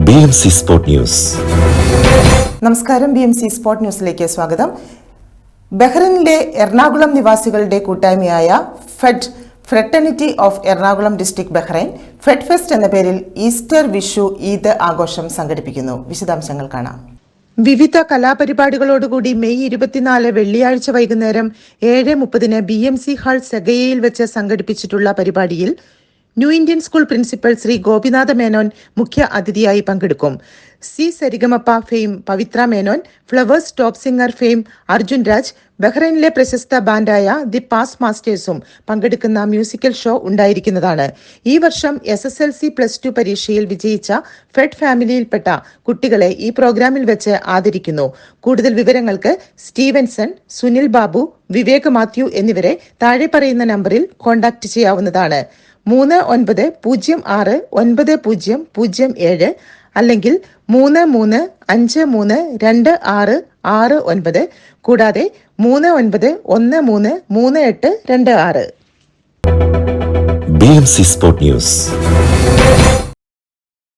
BMC Sport News. നമസ്കാരം. BMC sport ന്യൂസിലേക്ക് സ്വാഗതം. ബഹ്റൈനിലെ എറണാകുളം നിവാസികളുടെ കൂട്ടായ്മയായ fraternity of Ernakulam district Bahrain fed fest എന്ന പേരിൽ ഈസ്റ്റർ, വിഷു, ഈദ് ആഘോഷം സംഘടിപ്പിക്കുന്നു. വിശദാംശങ്ങൾ കാണാം. വിവിധ കലാപരിപാടികളോടുകൂടി മെയ് 24 വെള്ളിയാഴ്ച വൈകുന്നേരം 7:30 BMC ഹാൾ സെഗയയിൽ വെച്ച് സംഘടിപ്പിച്ചിട്ടുള്ള പരിപാടിയിൽ new Indian school principal Shri Gopinatha Menon മുഖ്യ അതിഥിയായി പങ്കെടുക്കും. Zee Sarigamapa fame Pavithra Menon, Flowers top singer fame Arjun Raj, ബഹ്റൈനിലെ പ്രശസ്ത ബാൻഡായ ദി പാസ് മാസ്റ്റേഴ്സും പങ്കെടുക്കുന്ന മ്യൂസിക്കൽ ഷോ ഉണ്ടായിരിക്കുന്നതാണ്. ഈ വർഷം SSLC +2 പരീക്ഷയിൽ വിജയിച്ച ഫെഡ് ഫാമിലിയിൽപ്പെട്ട കുട്ടികളെ ഈ പ്രോഗ്രാമിൽ വെച്ച് ആദരിക്കുന്നു. കൂടുതൽ വിവരങ്ങൾക്ക് സ്റ്റീവൻസൺ, സുനിൽ ബാബു, വിവേക് മാത്യു എന്നിവരെ താഴെ പറയുന്ന നമ്പറിൽ കോൺടാക്ട് ചെയ്യാവുന്നതാണ്. 39569007 അല്ലെങ്കിൽ 33532669 കൂടാതെ 39133826. BMC Sport News.